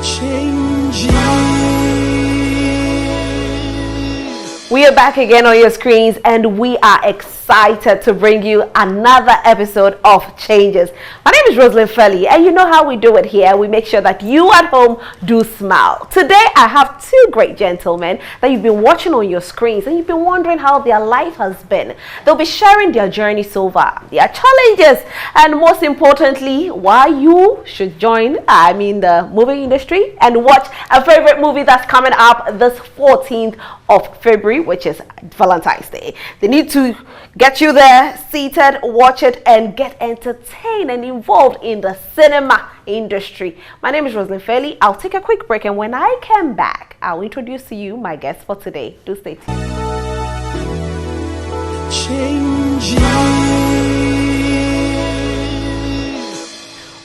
Changes. We are back again on your screens, and we are excited to bring you another episode of Changes. My name is Rosalind Felly, and you know how we do it here. We make sure that you at home do smile. Today, I have two great gentlemen that you've been watching on your screens, and you've been wondering how their life has been. They'll be sharing their journey so far, their challenges, and most importantly, why you should join, the movie industry and watch a favorite movie that's coming up this 14th of February, which is Valentine's Day. They need to get you there, seated, watch it, and get entertained and involved in the cinema industry. My name is Rosalind Felly. I'll take a quick break, and when I come back, I'll introduce to you my guest for today. Do stay tuned. Changes.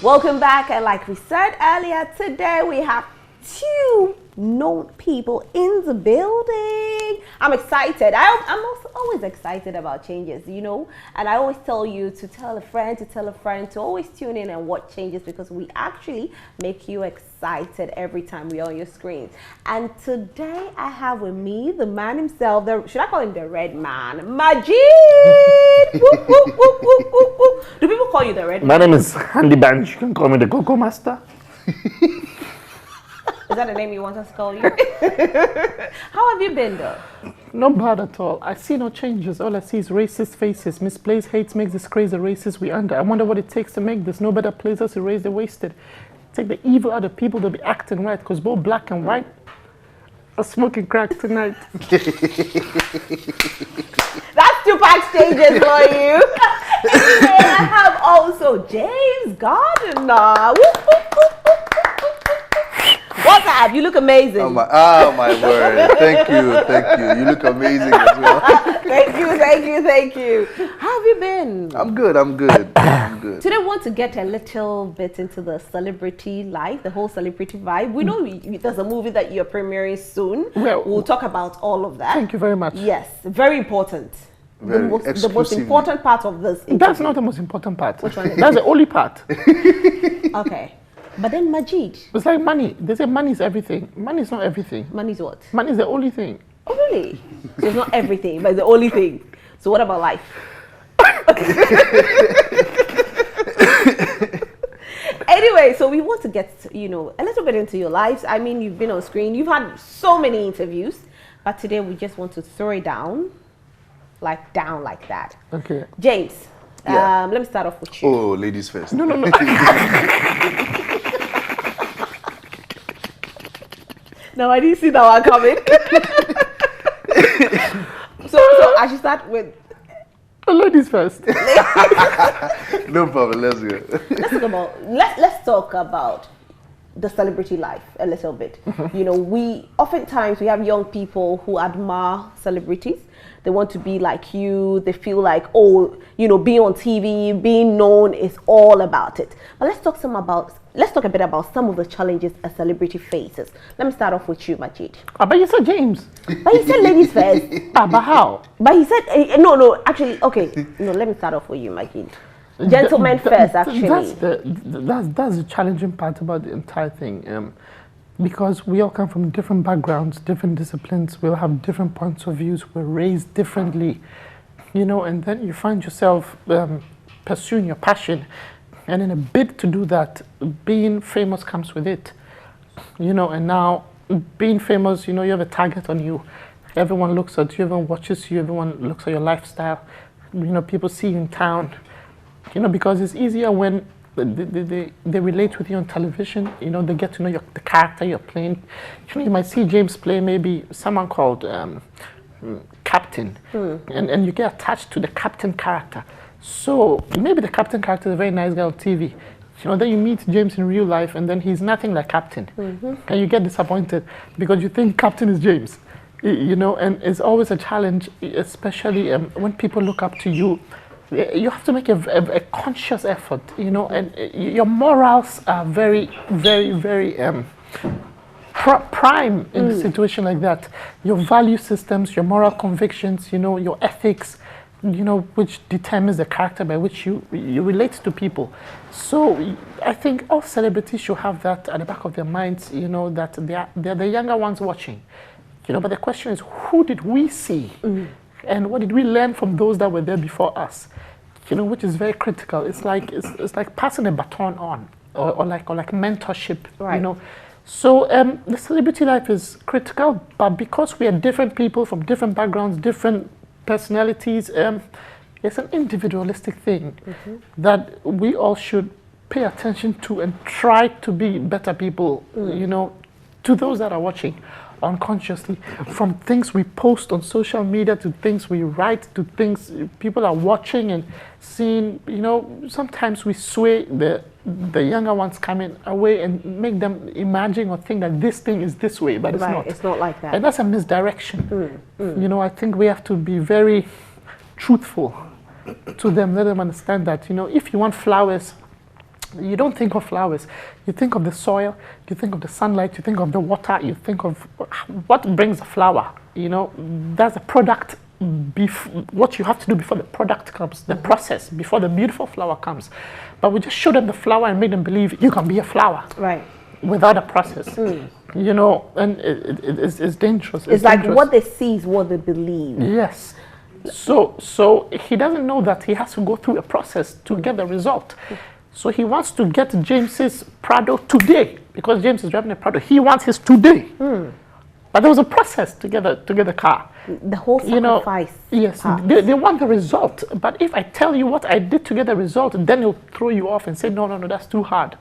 Welcome back, and like we said earlier, today we have two known people in the building. I'm excited. I'm also always excited about changes, you know, and I always tell you to tell a friend to always tune in and watch Changes, because we actually make you excited every time we're on your screens. And today I have with me the man himself, should I call him the Red Man, Majid? Whoop, whoop, whoop, whoop, whoop, whoop. Do people call you the Red Man? My name is Handy Banj. You can call me the Coco Master. Is that the name you want us to call you? How have you been, though? Not bad at all. I see no changes. All I see is racist faces. Misplaced hate makes this crazy racist we under. I wonder what it takes to make this. No better places to raise the wasted. Take the evil out of people to be acting right, because both black and white are smoking crack tonight. That's two backstages for you. Anyway, I have also James Gardiner. What's up? You look amazing. Oh my word. Thank you. You look amazing as well. Thank you. How have you been? I'm good. Today we want to get a little bit into the celebrity life, the whole celebrity vibe. We know there's a movie that you're premiering soon. We'll talk about all of that. Thank you very much. Yes, very important. The most important part of this interview. That's not the most important part. Which one is That's the only part. Okay. But then Majid. It's like money. They say money is everything. Money is not everything. Money is what? Money is the only thing. Oh, really? So it's not everything, but it's the only thing. So what about life? Anyway, so we want to get, a little bit into your lives. I mean, you've been on screen. You've had so many interviews. But today we just want to throw it down like that. Okay. James, Yeah. let me start off with you. Oh, ladies first. No. No, I didn't see that one coming. so I should start with ladies first. No problem. Let's go. Let's talk about the celebrity life a little bit. We oftentimes we have young people who admire celebrities. They want to be like you. They feel like, being on TV, being known is all about it. But let's talk a bit about some of the challenges a celebrity faces. Let me start off with you, Majid. But you said James. But he said ladies first. But how? But he said, no, actually, okay. No, let me start off with you, Majid. Gentlemen first, actually. That's the challenging part about the entire thing. Because we all come from different backgrounds, different disciplines, we'll have different points of views, we're raised differently, and then you find yourself pursuing your passion. And in a bid to do that, being famous comes with it, and now being famous, you have a target on you. Everyone looks at you, everyone watches you, everyone looks at your lifestyle. People see you in town, because it's easier when they relate with you on television. They get to know the character you're playing. You might see James play maybe someone called Captain, and you get attached to the Captain character. So maybe the Captain character is a very nice guy on TV. Then you meet James in real life, and then he's nothing like Captain, and you get disappointed because you think Captain is James. And it's always a challenge, especially when people look up to you. You have to make a conscious effort, and your morals are very, very, very prime in a situation like that. Your value systems, your moral convictions, your ethics, which determines the character by which you relate to people. So I think all celebrities should have that at the back of their minds, that they're the younger ones watching. But the question is, who did we see? And what did we learn from those that were there before us? Which is very critical. It's like passing a baton on, or like mentorship. Right. So the celebrity life is critical, but because we are different people from different backgrounds, different personalities, it's an individualistic thing that we all should pay attention to and try to be better people. To those that are watching unconsciously, from things we post on social media to things we write to things people are watching and seeing. Sometimes we sway the younger ones coming away and make them imagine or think that this thing is this way, but it's not. It's not like that. And that's a misdirection. I think we have to be very truthful to them, let them understand that, if you want flowers, you don't think of flowers. You think of the soil, you think of the sunlight, you think of the water, you think of what brings a flower. That's a product, what you have to do before the product comes, the process, before the beautiful flower comes. But we just show them the flower and make them believe you can be a flower. Right. Without a process. And it's dangerous. It's like dangerous. What they see is what they believe. Yes. So he doesn't know that he has to go through a process to get the result. So he wants to get James's Prado today, because James is driving a Prado. He wants his today. But there was a process to get the car. The whole sacrifice. Yes, they want the result. But if I tell you what I did to get the result, then he'll throw you off and say, no, that's too hard.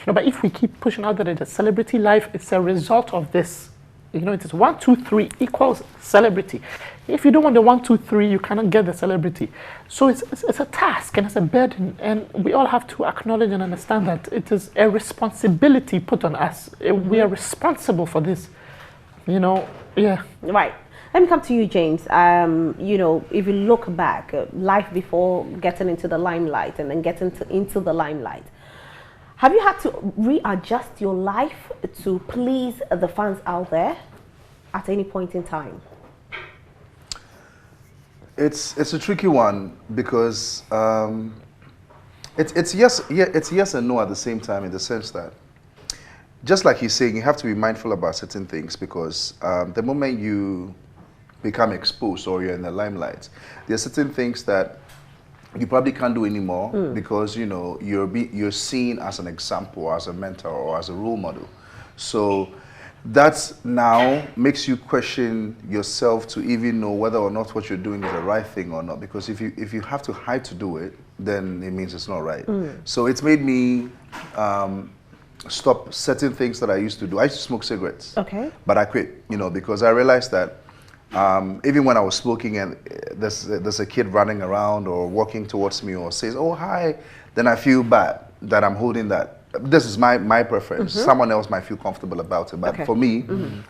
But if we keep pushing out that the celebrity life, it's a result of this. It is 1, 2, 3 equals celebrity. If you don't want the 1, 2, 3, you cannot get the celebrity. So it's a task and it's a burden, and we all have to acknowledge and understand that it is a responsibility put on us. We are responsible for this. Yeah. Right. Let me come to you, James. If you look back, life before getting into the limelight and then getting into the limelight, have you had to readjust your life to please the fans out there at any point in time? It's a tricky one because it's yes and no at the same time, in the sense that, just like he's saying, you have to be mindful about certain things, because the moment you become exposed or you're in the limelight, there are certain things that you probably can't do anymore because you're seen as an example, as a mentor, or as a role model. So that now makes you question yourself to even know whether or not what you're doing is the right thing or not. Because if you have to hide to do it, then it means it's not right. So it's made me stop certain things that I used to do. I used to smoke cigarettes. Okay. But I quit, because I realized that even when I was smoking and there's a kid running around or walking towards me or says, "Oh, hi," then I feel bad that I'm holding that. This is my preference. Someone else might feel comfortable about it. But for me,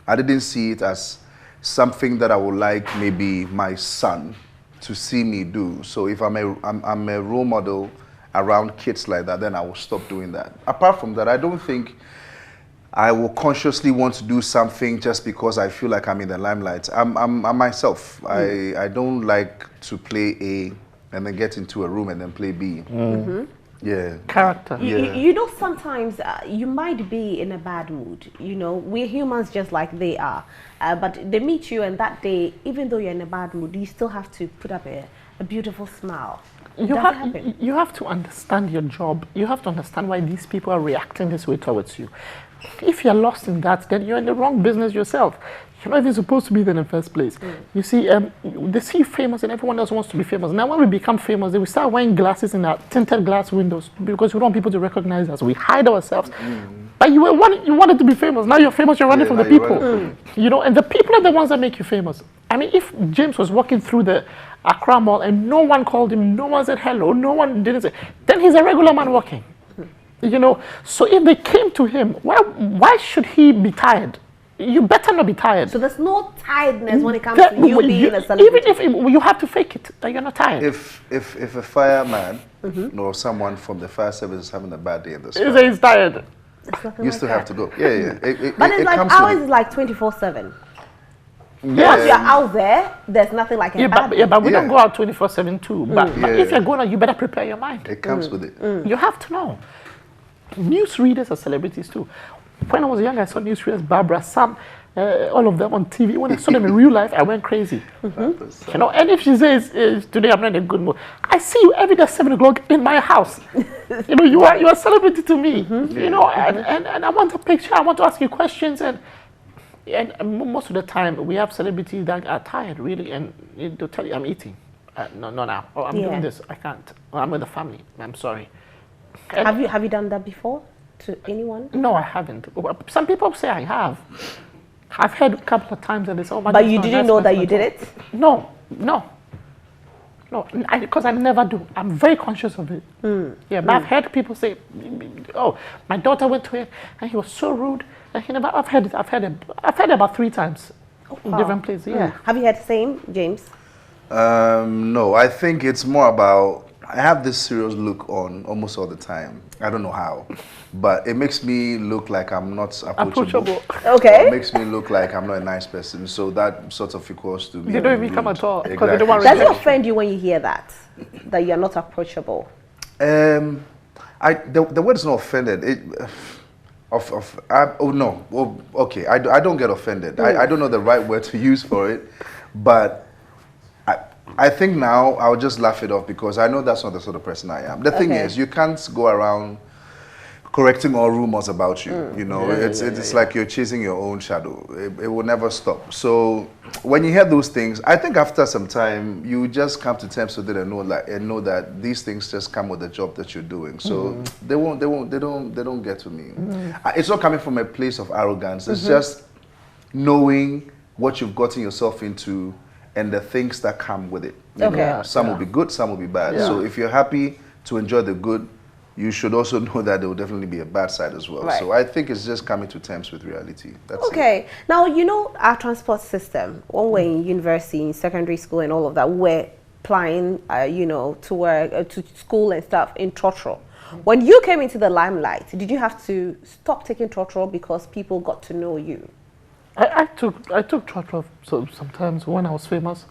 I didn't see it as something that I would like maybe my son to see me do. So if I'm a role model around kids like that, then I will stop doing that. Apart from that, I don't think I will consciously want to do something just because I feel like I'm in the limelight. I'm myself. I don't like to play A and then get into a room and then play B. Yeah. Character. Sometimes you might be in a bad mood. We're humans just like they are. But they meet you, and that day, even though you're in a bad mood, you still have to put up a beautiful smile. You have to understand your job. You have to understand why these people are reacting this way towards you. If you're lost in that, then you're in the wrong business yourself. You're not even supposed to be there in the first place. You see, they see you famous and everyone else wants to be famous. Now when we become famous, we start wearing glasses in our tinted glass windows because we don't want people to recognize us. We hide ourselves. But you wanted to be famous. Now you're famous, you're running from the people. And the people are the ones that make you famous. I mean, if James was walking through the Accra Mall and no one called him, no one said hello, no one didn't say, then he's a regular man walking. So if they came to him, why should he be tired? You better not be tired. So there's no tiredness when it comes to you being a celebrity. Even if you have to fake it, that you're not tired. If a fireman or someone from the fire service is having a bad day in the sky, he's tired. You still have to go. Yeah. But it's like ours is like 24/7. Once you're out there, there's nothing like a bad. But we don't go out 24/7 too. But if you're going out, you better prepare your mind. It comes with it. You have to know. Newsreaders are celebrities too. When I was young, I saw newsreaders, Barbara, Sam, all of them on TV. When I saw them in real life, I went crazy. You know, and if she says, today I'm not in a good mood, I see you every day at 7 o'clock in my house. You know, you are a celebrity to me. You know, and I want a picture, I want to ask you questions, and most of the time we have celebrities that are tired really, and they'll tell you, I'm eating. No now. Oh, I'm doing this. I can't. I'm with the family. I'm sorry. And Have you done that before to anyone? no, I haven't. Some people say I have. I've heard a couple of times that they say, oh, But you didn't know that you did it? No, because I never do. I'm very conscious of it. Yeah, but I've heard people say, oh, my daughter went to it and he was so rude. And he never. I've heard it about 3 times in different places. Yeah. Have you had the same, James? No, I think it's more about, I have this serious look on almost all the time. I don't know how, but it makes me look like I'm not approachable. Okay. It makes me look like I'm not a nice person. So that sort of equals to me. They don't even come at all. Exactly. Because they don't want Does it offend you when you hear that you're not approachable? The word is not offended. Okay. I don't get offended. I don't know the right word to use for it, but I think now I'll just laugh it off because I know that's not the sort of person I am. The thing is, you can't go around correcting all rumors about you. You know, it's like you're chasing your own shadow. It will never stop. So when you hear those things, I think after some time you just come to terms with it and know that these things just come with the job that you're doing. So they don't get to me. It's not coming from a place of arrogance. It's just knowing what you've gotten yourself into and the things that come with it. You know, some will be good, some will be bad. So if you're happy to enjoy the good, you should also know that there will definitely be a bad side as well. So I think it's just coming to terms with reality. That's it. Now, you know, our transport system, when we're in university, in secondary school and all of that, we're applying, you know, to work, to school and stuff in trotro. When you came into the limelight, did you have to stop taking trotro because people got to know you? I took trotro so sometimes when I was famous.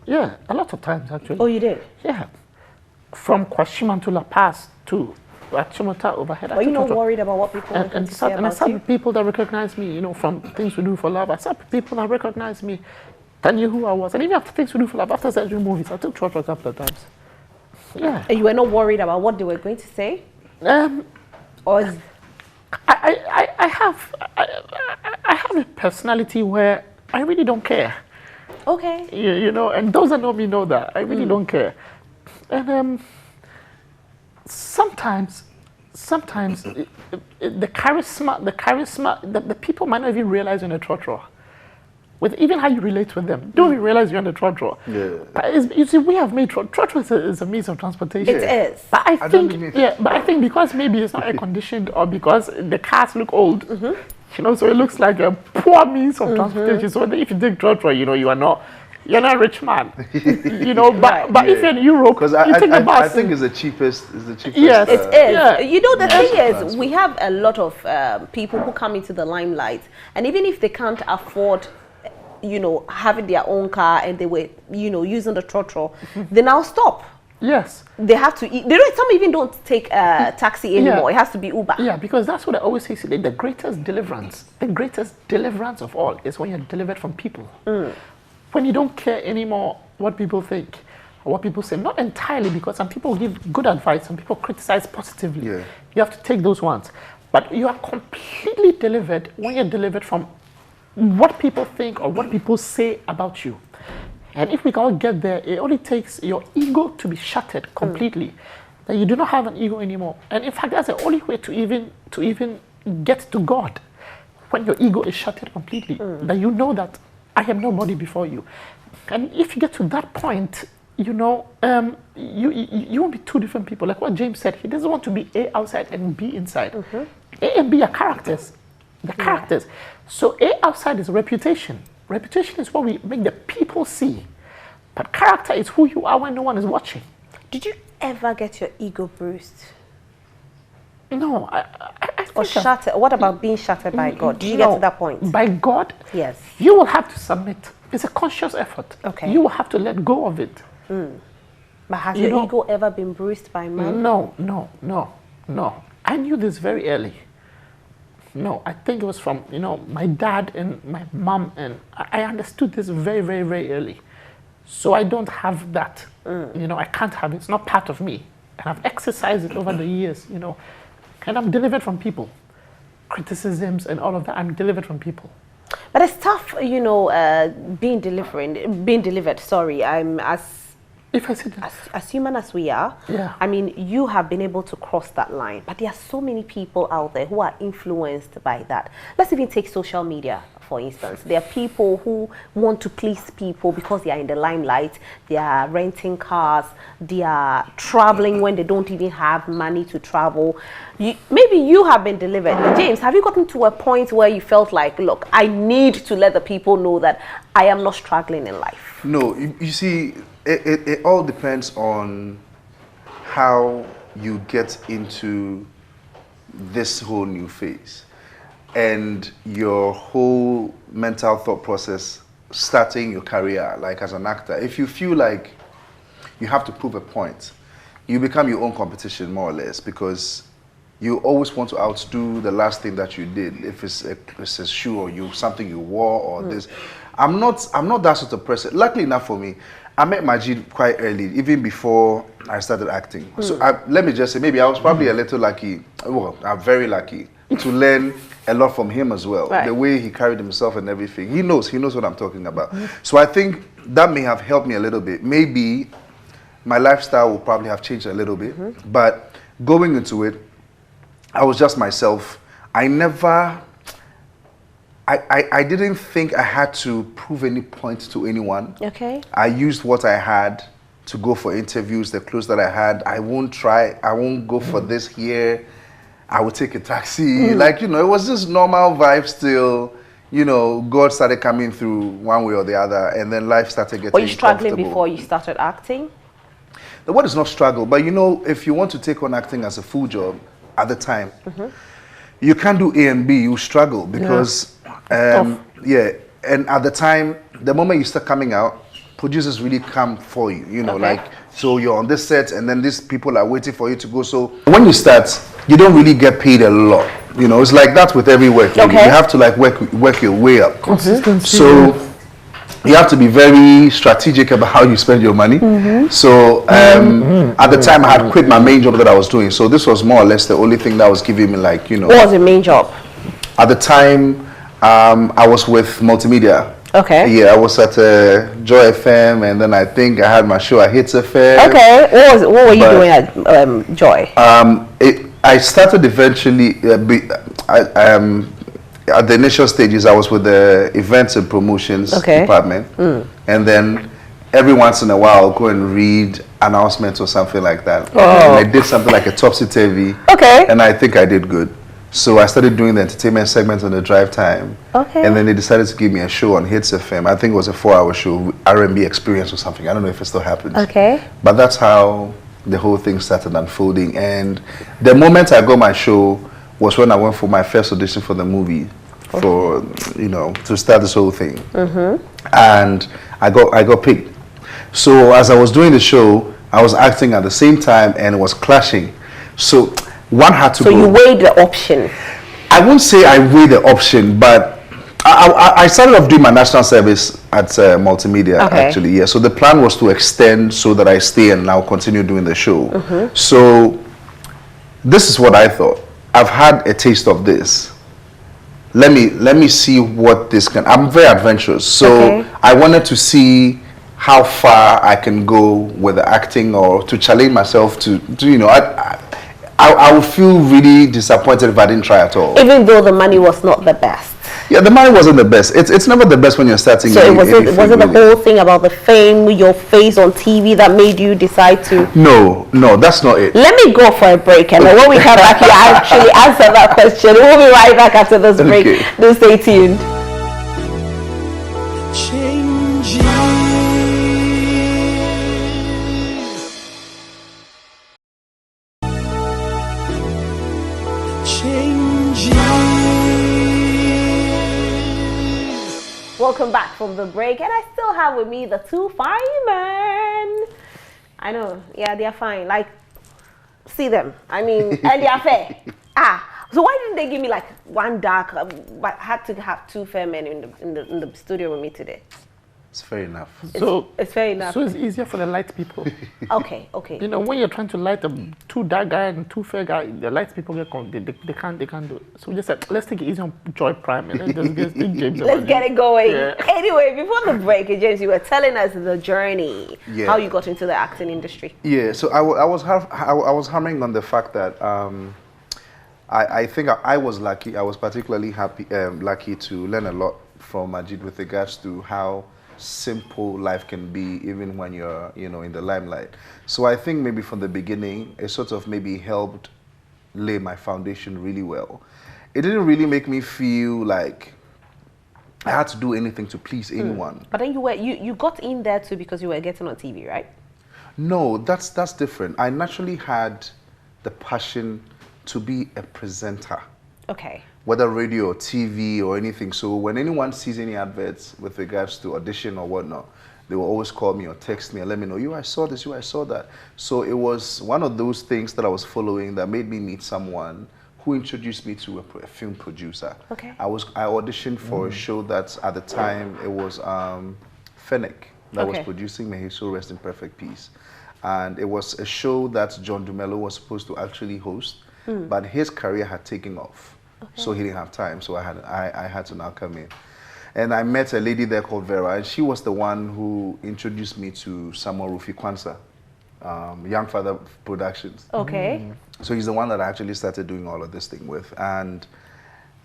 Yeah, a lot of times actually. Oh, you did? Yeah. From Kwashima to La Paz to Achimota overhead. Were you not worried about what people were going to say about I saw you? people that recognize me, you know, from Things We Do for Love. I saw people that recognize me, that knew who I was. And even after Things We Do for Love, after I doing movies, I took trotro a couple of times. Yeah. And you were not worried about what they were going to say? Or I have a personality where I really don't care. okay. You know, and those that know me know that I really don't care. And sometimes the charisma, the people might not even realize you're in a trotro. With even how you relate with them, don't even realize you're in a trotro. Yeah. But you see, we have made trotro is a means of transportation. It is. But I think because maybe it's not air conditioned or because the cars look old, you know, so it looks like a poor means of transportation. So if you take trotro, you know, you're not a rich man, you know. But if you're in Europe, because you take a bus. I think it's the cheapest. Yes, it is. Yeah. You know, the thing is, we have a lot of people who come into the limelight, and even if they can't afford, you know, having their own car and they were, you know, using the trotro, they now stop. Yes. They have to eat. Some even don't take a taxi anymore. It has to be Uber. Yeah, because that's what I always say. The greatest deliverance of all is when you're delivered from people. When you don't care anymore what people think or what people say. Not entirely, because some people give good advice, some people criticize positively. Yeah. You have to take those ones. But you are completely delivered when you're delivered from what people think or what people say about you. And if we can all get there, it only takes your ego to be shattered completely. That you do not have an ego anymore. And in fact, that's the only way to even get to God. When your ego is shattered completely, that you know that I am nobody before you. And if you get to that point, you know, you won't be two different people. Like what James said, he doesn't want to be A outside and B inside. A and B are characters. The characters. So A outside is reputation. Reputation is what we make the people see. But character is who you are when no one is watching. Did you ever get your ego bruised? No, I Or think shattered? What about being shattered by God? Did you get to that point? By God, Yes. you will have to submit. It's a conscious effort. Okay. You will have to let go of it. But has You your know- ego ever been bruised by man? No. I knew this very early. No, I think it was from, my dad and my mom, and I understood this very, very, very early. So I don't have that. I can't have it. It's not part of me. And I've exercised it over the years, and I'm delivered from people. Criticisms and all of that, I'm delivered from people. But it's tough, being delivered. Sorry, I'm If I said that, as human as we are. Yeah. I mean, you have been able to cross that line, but there are so many people out there who are influenced by that. Let's even take social media, for instance. There are people who want to please people because they are in the limelight. They are renting cars. They are traveling when they don't even have money to travel. Maybe you have been delivered. James, have you gotten to a point where you felt like, look, I need to let the people know that I am not struggling in life? No, you see, it all depends on how you get into this whole new phase and your whole mental thought process starting your career, like as an actor. If you feel like you have to prove a point, you become your own competition, more or less, because you always want to outdo the last thing that you did. If it's a shoe or something you wore or this. I'm not that sort of person. Luckily enough for me, I met Majid quite early, even before I started acting. So let me just say, maybe I was probably a little lucky. Well, I'm very lucky to learn a lot from him as well. Right. The way he carried himself and everything. He knows what I'm talking about. So I think that may have helped me a little bit. Maybe my lifestyle will probably have changed a little bit. But going into it, I was just myself. I didn't think I had to prove any point to anyone. Okay. I used what I had to go for interviews, the clothes that I had. I won't go for this here. I would take a taxi. It was just normal vibe still. God started coming through one way or the other, and then life started getting Were you struggling comfortable. before you started acting? The word is not struggle, but if you want to take on acting as a full job at the time, you can't do A and B, you struggle because, and at the time, the moment you start coming out, producers really come for you, so you're on this set and then these people are waiting for you to go. So when you start, you don't really get paid a lot. It's like that with every work. Really. Okay. You have to work your way up. consistency. So you have to be very strategic about how you spend your money. So at the time, I had quit my main job that I was doing. So this was more or less the only thing that was giving me What was your main job? At the time, I was with Multimedia. Okay. Yeah, I was at Joy FM, and then I think I had my show at Hits FM. Okay. What were you doing at Joy? I started eventually. At the initial stages, I was with the events and promotions department, and then every once in a while, I'll go and read announcements or something like that. And I did something like a topsy-turvy, and I think I did good. So I started doing the entertainment segment on the drive time, and then they decided to give me a show on Hits FM. I think it was a 4-hour show, R&B Experience or something. I don't know if it still happens. Okay. But that's how the whole thing started unfolding. And the moment I got my show was when I went for my first audition for the movie, to start this whole thing. And I got picked. So as I was doing the show, I was acting at the same time, and it was clashing. So one had to go. So you weighed the option. I won't say I weighed the option, but I started off doing my national service at Multimedia, actually. Yeah. So the plan was to extend so that I stay and now continue doing the show. So this is what I thought. I've had a taste of this. Let me see what this can. I'm very adventurous, so I wanted to see how far I can go with the acting, or to challenge myself to I would feel really disappointed if I didn't try at all. Even though the money was not the best. Yeah, the money wasn't the best. It's never the best when you're starting. So was it the whole thing about the fame, your face on TV, that made you decide to? No, that's not it. Let me go for a break, and then when we come back here, I actually answer that question. We'll be right back after this break. Do stay tuned. Welcome back from the break, and I still have with me the two firemen. I know, yeah, they are fine. Like, see them. I mean, and they are fair. So why didn't they give me like one dark? But I had to have two fair men in the studio with me today. It's fair enough. It's fair enough. So it's easier for the light people. Okay. You know, when you're trying to light two dark guy and two fair guy, the light people they can't do it. So we just said, let's take it easy on Joy Prime and then just get James. Let's get it going. Yeah. Anyway, before the break, James, you were telling us the journey, how you got into the acting industry. Yeah. So I was hammering on the fact that I think I was lucky. I was particularly lucky to learn a lot from Majid with regards to how simple life can be even when you're in the limelight. So I think maybe from the beginning it sort of maybe helped lay my foundation really well. It didn't really make me feel like I had to do anything to please anyone. But then you got in there too because you were getting on TV, right? No, that's different. I naturally had the passion to be a presenter. Okay. Whether radio or TV or anything. So when anyone sees any adverts with regards to audition or whatnot, they will always call me or text me and let me know, I saw this, I saw that. So it was one of those things that I was following that made me meet someone who introduced me to a film producer. Okay. I auditioned for a show that at the time it was Fennec that was producing Michel, rest in perfect peace. And it was a show that John Dumelo was supposed to actually host, but his career had taken off. So he didn't have time, so I had to now come in. And I met a lady there called Vera, and she was the one who introduced me to Samuel Rufi Kwanzaa, Young Father Productions. Okay. So he's the one that I actually started doing all of this thing with. And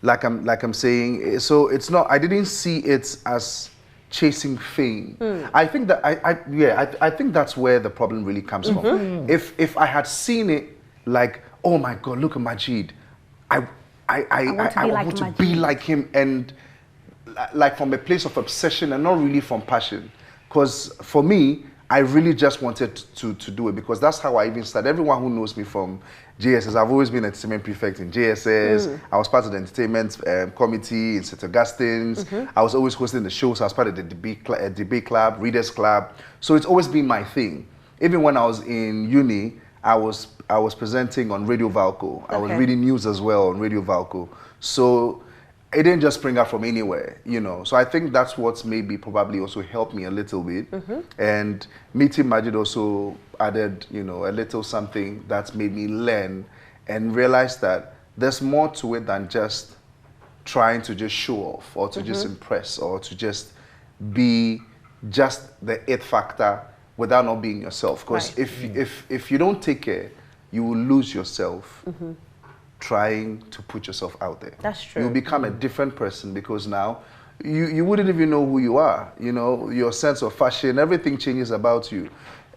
like I'm saying, so it's not, I didn't see it as chasing fame. I think that I think that's where the problem really comes from. If I had seen it like, oh my God, look at Majid, I want to be like him, and like from a place of obsession and not really from passion. Because for me, I really just wanted to do it because that's how I even started. Everyone who knows me from JSS, I've always been an entertainment prefect in JSS. I was part of the entertainment committee in St. Augustine's. I was always hosting the shows. I was part of the debate club, readers club. So it's always been my thing. Even when I was in uni, I was presenting on Radio Valco. I was reading news as well on Radio Valco. So it didn't just spring up from anywhere, So I think that's what's maybe probably also helped me a little bit. And meeting Majid also added, a little something that's made me learn and realize that there's more to it than just trying to just show off or to just impress or to just be just the it factor without not being yourself. Because if you don't take care, you will lose yourself trying to put yourself out there. That's true. You'll become a different person because now you wouldn't even know who you are. Your sense of fashion, everything changes about you.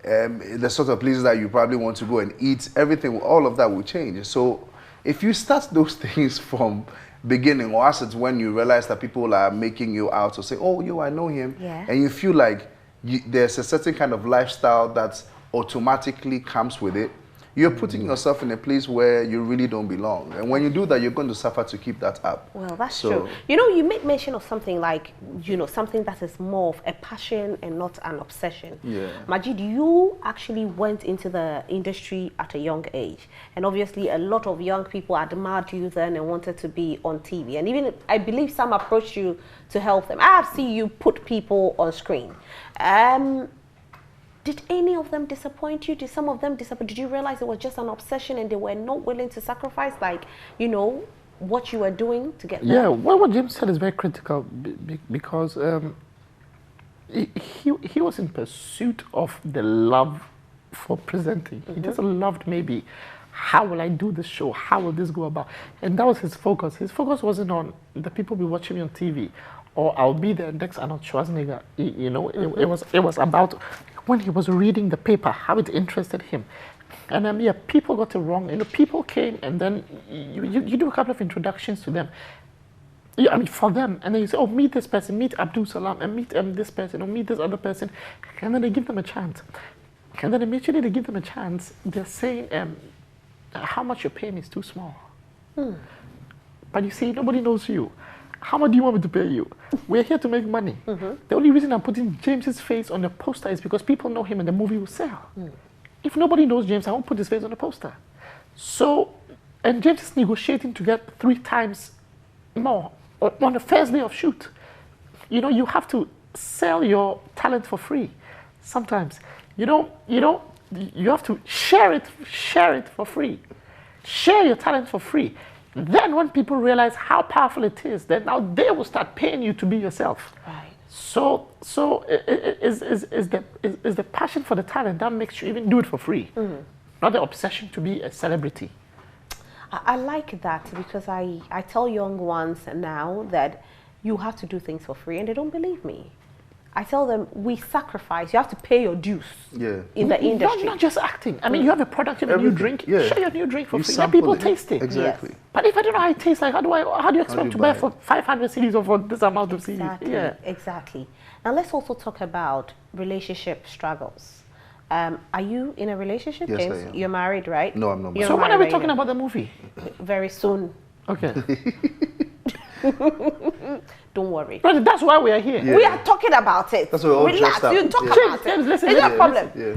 The sort of places that you probably want to go and eat, everything, all of that will change. So if you start those things from beginning, or as it's when you realize that people are making you out or say, oh, I know him, and you feel like there's a certain kind of lifestyle that automatically comes with it, you're putting yourself in a place where you really don't belong. And when you do that, you're going to suffer to keep that up. Well, that's true. You made mention of something like, something that is more of a passion and not an obsession. Yeah. Majid, you actually went into the industry at a young age. And obviously, a lot of young people admired you then and wanted to be on TV. And even, I believe some approached you to help them. I have seen you put people on screen. Did any of them disappoint you? Did some of them disappoint? Did you realize it was just an obsession and they were not willing to sacrifice, what you were doing to get there? Yeah, what James said is very critical because he was in pursuit of the love for presenting. He just loved maybe, how will I do this show? How will this go about? And that was his focus. His focus wasn't on the people be watching me on TV, or I'll be the next Arnold Schwarzenegger. It was about when he was reading the paper, how it interested him. And people got it wrong. People came and then you do a couple of introductions to them. For them, and then you say, oh, meet this person, meet Abdul Salam, and meet this person, or meet this other person, and then they give them a chance. And then immediately they give them a chance, they're saying, how much you're paying is too small. But you see, nobody knows you. how much do you want me to pay you? We're here to make money. The only reason I'm putting James's face on the poster is because people know him and the movie will sell. If nobody knows James, I won't put his face on the poster. So, and James is negotiating to get 3 times more on the first day of shoot. You know, you have to sell your talent for free. Sometimes, you have to share it for free. Share your talent for free. Then when people realize how powerful it is, then now they will start paying you to be yourself. Right. So is the passion for the talent that makes you even do it for free, not the obsession to be a celebrity. I like that because I tell young ones now that you have to do things for free and they don't believe me. I tell them we sacrifice. You have to pay your dues in the industry. Not just acting. I mean, you have a product, you have a new drink. Share your new drink for free. Let sample people it. taste it. Exactly. Yes. But if I don't know how it tastes, like how do you expect you to buy buy for 500 CDs or for this amount of CDs? Exactly. Yeah. Exactly. Now let's also talk about relationship struggles. Are you in a relationship, Yes, James? I am. You're married, right? No, I'm not You're So when married are we right talking now. about the movie? Very soon. Okay. Don't worry. But that's why we are here. Yeah. We are talking about it. That's why we're all Relax. dressed up. You talk Yeah. about James, it. listen, Is that a listen, problem? Yeah.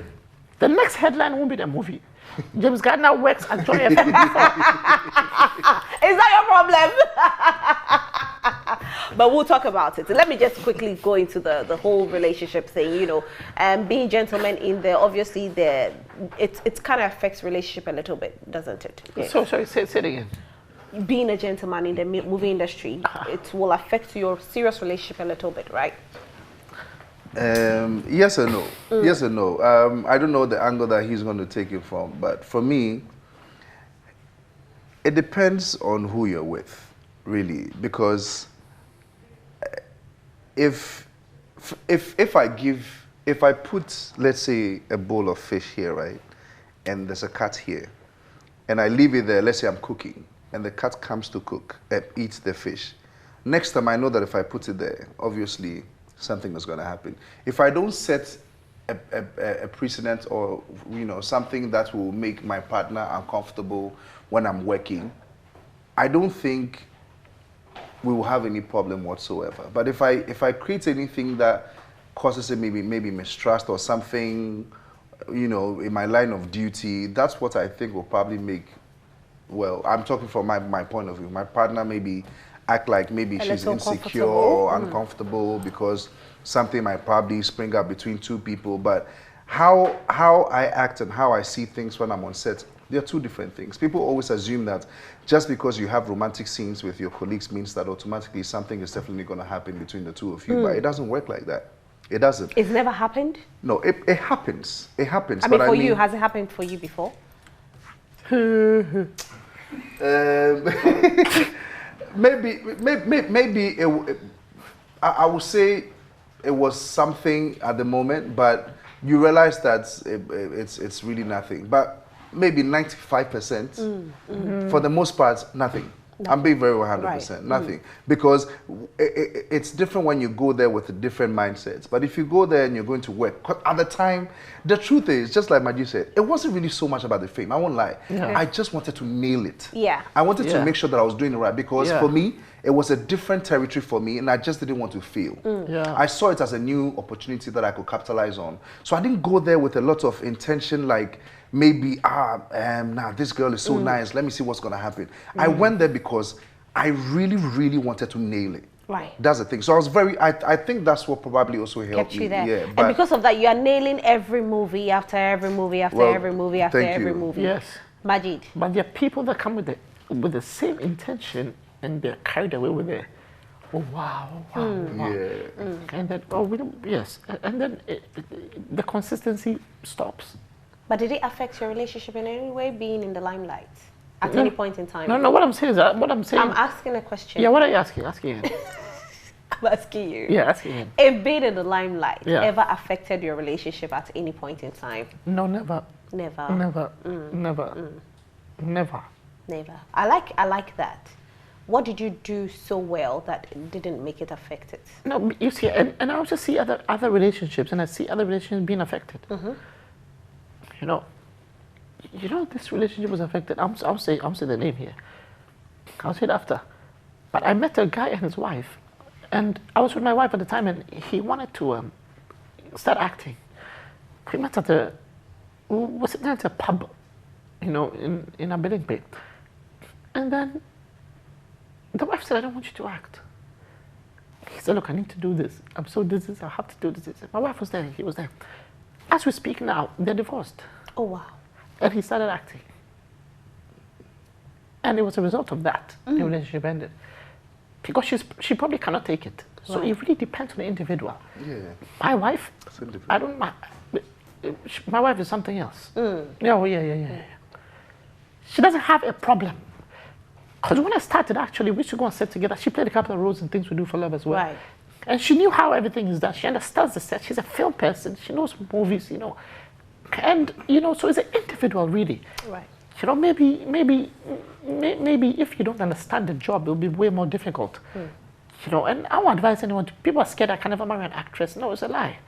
The next headline won't be the movie. James Gardiner works at Joy FM before. Is that your problem? But we'll talk about it. Let me just quickly go into the whole relationship thing. You know, being gentlemen in there, obviously, it kind of affects relationship a little bit, doesn't it? Yeah. So sorry, say it again. Being a gentleman in the movie industry, it will affect your serious relationship a little bit, right? Yes and no. Yes and no. I don't know the angle that he's going to take it from, but for me, it depends on who you're with, really, because if I put, let's say, a bowl of fish here, right, and there's a cat here, and I leave it there, let's say I'm cooking, and the cat comes to cook and eats the fish. Next time I know that if I put it there, obviously something is going to happen. If I don't set a precedent or something that will make my partner uncomfortable when I'm working, I don't think we will have any problem whatsoever. But if I create anything that causes it maybe mistrust or something, in my line of duty, that's what I think will probably make. Well, I'm talking from my point of view. My partner maybe act like maybe she's insecure or uncomfortable because something might probably spring up between two people. But how I act and how I see things when I'm on set, they're two different things. People always assume that just because you have romantic scenes with your colleagues means that automatically something is definitely going to happen between the two of you. But it doesn't work like that. It doesn't. It's never happened? No, it happens. It happens. I mean, for you, has it happened for you before? Maybe I would say it was something at the moment, but you realize that it's really nothing. But maybe 95%, for the most part, nothing. I'm being very 100%, Right. nothing. Because it's different when you go there with a different mindset. But if you go there and you're going to work, 'cause at the time, the truth is, just like Majid said, it wasn't really so much about the fame. I won't lie. Yeah. I just wanted to nail it. Yeah. I wanted to Yeah. make sure that I was doing it right because Yeah. for me, it was a different territory for me and I just didn't want to fail. Yeah. I saw it as a new opportunity that I could capitalize on. So I didn't go there with a lot of intention like, maybe, this girl is so nice, let me see what's gonna happen. I went there because I really, really wanted to nail it. Right. That's the thing. So I think that's what probably also helped Kept me. you there. Yeah, And because of that, you are nailing every movie after every movie after Well, every movie after thank every you. movie. Yes. Majid. But there are people that come with the same intention and they're carried away with it. Oh wow, wow. yeah. And then and then the consistency stops. But did it affect your relationship in any way, being in the limelight at any point in time? No. What I'm saying is that I'm asking a question. Yeah. What are you asking? Asking him. I'm asking you. Yeah. Asking him. If being in the limelight Yeah. ever affected your relationship at any point in time? No, never. Never. Never. Never. Never. Never. I like that. What did you do so well that didn't make it affect it? No, you see, and I also see other relationships, and I see other relationships being affected. This relationship was affected. I'll say the name here. I'll say it after. But I met a guy and his wife, and I was with my wife at the time, and he wanted to start acting. We met at a pub, in Abilingpay. And then the wife said, I don't want you to act. He said, look, I need to do this. I'm so dizzy, I have to do this. My wife was there, he was there. As we speak now, they're divorced. Oh, wow. And he started acting. And it was a result of that, the relationship ended. Because she probably cannot take it. So it really depends on the individual. Yeah. My wife, I don't mind. My wife is something else. Yeah. She doesn't have a problem. Because when I started, actually, we used to go and sit together. She played a couple of roles in Things We Do for Love as well. Right. And she knew how everything is done. She understands the set. She's a film person. She knows movies, And, so it's an individual, really. Right. Maybe if you don't understand the job, it'll be way more difficult. And I won't advise anyone. People are scared I can never marry an actress. No, it's a lie.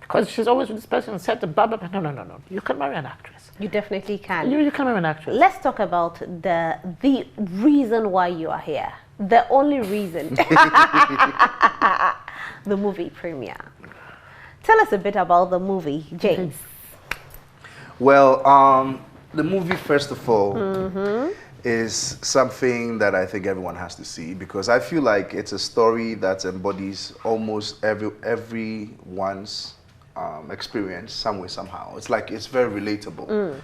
Because she's always with this person and said the blah, blah, blah. No. You can marry an actress. You definitely can. You can marry an actress. Let's talk about the reason why you are here. The only reason. The movie premiere. Tell us a bit about the movie, James. Well, the movie, first of all, is something that I think everyone has to see, because I feel like it's a story that embodies almost everyone's experience some way, somehow. It's like, it's very relatable.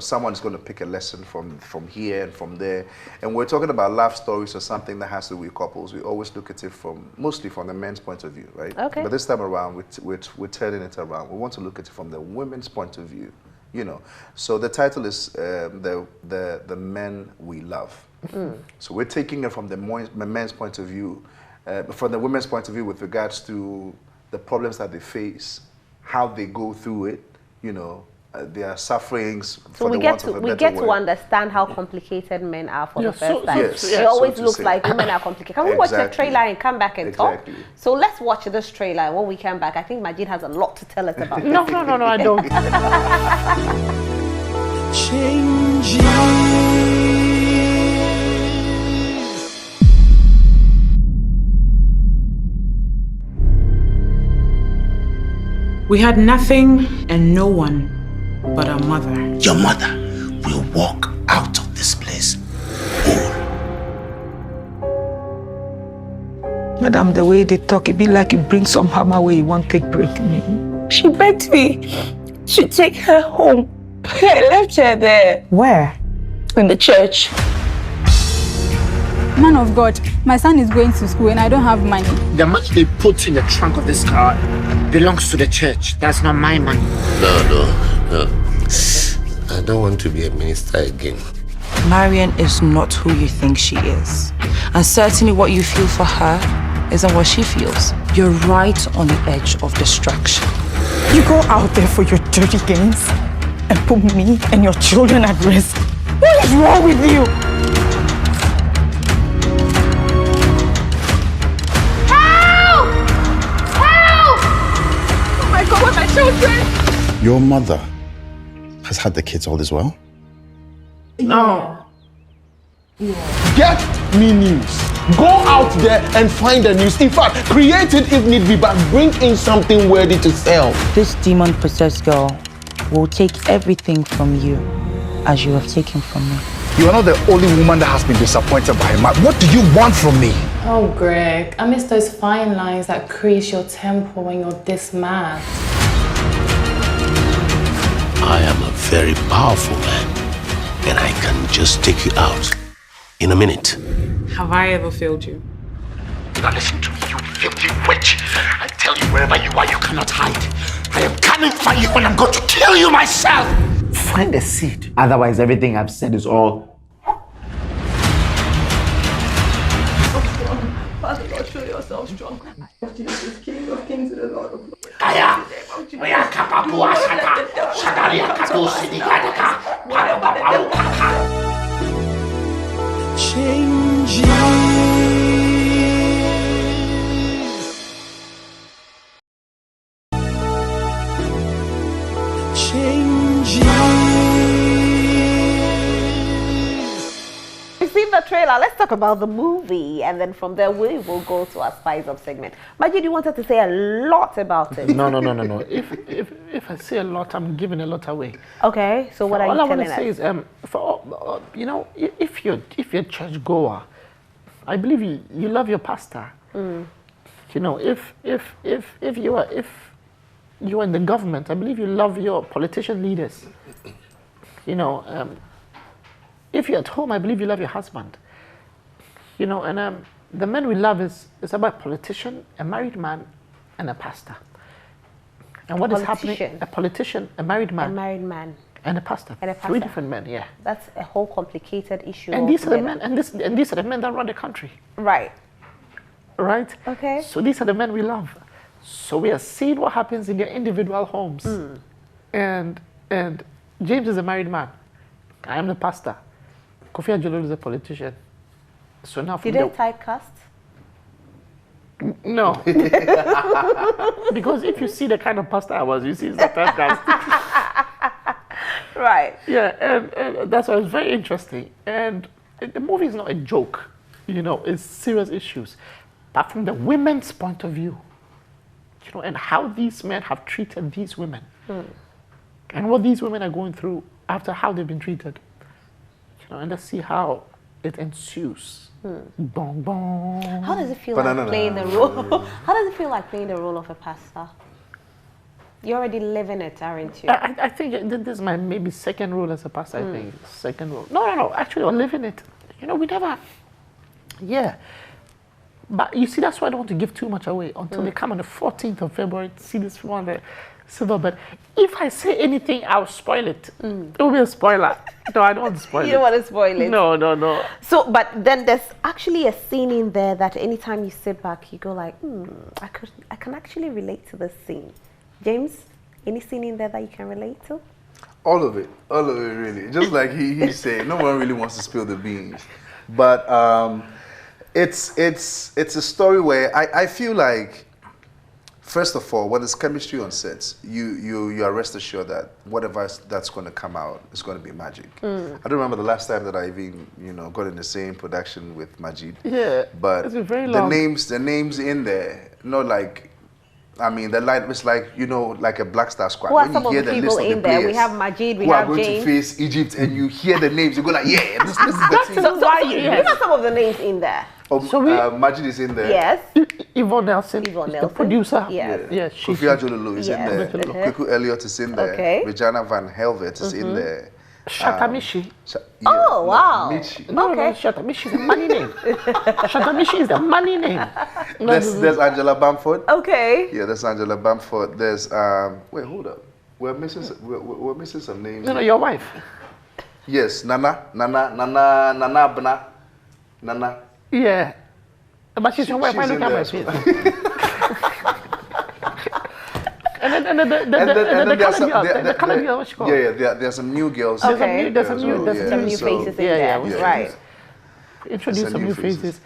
Someone's going to pick a lesson from here and from there. And we're talking about love stories or something that has to do with couples. We always look at it mostly from the men's point of view, right? Okay. But this time around, we're turning it around. We want to look at it from the women's point of view. So the title is the Men We Love. So we're taking it from the men's point of view, from the women's point of view with regards to the problems that they face, how they go through it, their sufferings. So we get to understand how complicated men are for the first time. It always looks like women are complicated. Can we watch the trailer and come back and talk? So let's watch this trailer, and when we come back, I think Majid has a lot to tell us about. No, I don't. We had nothing and no one but our mother. Your mother will walk out of this place whole. Madam, the way they talk, it be like you bring some hammer where you won't take break me. She begged me to take her home. I left her there. Where? In the church. Man of God, my son is going to school and I don't have money. The money they put in the trunk of this car belongs to the church. That's not my money. No. I don't want to be a minister again. Marian is not who you think she is. And certainly what you feel for her isn't what she feels. You're right on the edge of destruction. You go out there for your dirty gains and put me and your children at risk. What is wrong with you? Help! Help! Oh my God, what my children? Your mother has had the kids all this while? No. Get me news. Go out there and find the news. In fact, create it if need be, but bring in something worthy to sell. This demon-possessed girl will take everything from you as you have taken from me. You are not the only woman that has been disappointed by a man. What do you want from me? Oh, Greg, I miss those fine lines that crease your temple when you're this mad. I am a very powerful man, and I can just take you out in a minute. Have I ever failed you? Now listen to me, you filthy witch. I tell you, wherever you are, you cannot hide. I am coming for you and I'm going to kill you myself. Find a seed. Otherwise, everything I've said is all. Father God, show yourself strong. Jesus, King of Kings and the Lord of Lords. trailer, let's talk about the movie, and then from there we will go to our Spice Up segment. Majid, you wanted to say a lot about it. No. If I say a lot, I'm giving a lot away. Okay, so what are you All I telling want to us? say is, if you're a church goer, I believe you love your pastor. You know, if you are in the government, I believe you love your politician leaders. You know, if you're at home, I believe you love your husband. You know, and the men we love is about a politician, a married man, and a pastor. And what is happening? A politician, a married man, and a pastor. Three different men. Yeah. That's a whole complicated issue. And these are the men, and these are the men that run the country. Right. Right. Okay. So these are the men we love. So we are seeing what happens in their individual homes. And James is a married man. I am the pastor. Kofi Ajolo is a politician. So now Did they typecast? No. Because if you see the kind of pastor I was, you see it's the typecast. Right. Yeah, and that's why it's very interesting. And the movie is not a joke. You know, it's serious issues. But from the women's point of view, you know, and how these men have treated these women, and what these women are going through after how they've been treated, you know, and let's see how it ensues. Bong bong. How does it feel like playing the role? How does it feel like playing the role of a pastor? You're already living it, aren't you? I think this is my maybe second role as a pastor. I think second role. No. Actually, we're living it. You know, we never. Yeah. But you see, that's why I don't want to give too much away until they come on the 14th of February to see this one, the silver. But if I say anything, I'll spoil it. It will be a spoiler. No, I don't want to spoil it. You don't want to spoil it? No. So, but then there's actually a scene in there that anytime you sit back, you go like, I can actually relate to this scene. James, any scene in there that you can relate to? All of it really. Just like he's saying, no one really wants to spill the beans. But it's a story where I feel like, first of all, when there's chemistry on sets, you are rest assured that whatever that's going to come out is going to be magic. I don't remember the last time that I even got in the same production with Majid. Yeah, but it's been very long. the names in there, like. I mean, the line was like, like a Black Star squad. Who are some of the people in there? We have Majid, we have James. Who are going to face Egypt, and you hear the names, you go like, yeah, this is the team. Give us some of the names in there. Majid is in there. Yes. Yvonne Nelson, the producer. Yes. Yeah. Kofi Ajolo is in there. Kweku Elliott is in there. Okay. Regina Van Helvet is in there. Shatamishi. Oh, wow. Michi. No, Shatamishi is a money name. Shatamishi is the money name. There's Angela Bamford. Okay. Yeah, there's Angela Bamford. There's wait, hold up. We're missing some names. No, your wife. Yes, Nana. Yeah. But she's your wife. Why look at my face? And the color girl, what's she called? Yeah, there's some new girls. Okay. There's some new faces in there. Right. Introduce some new faces.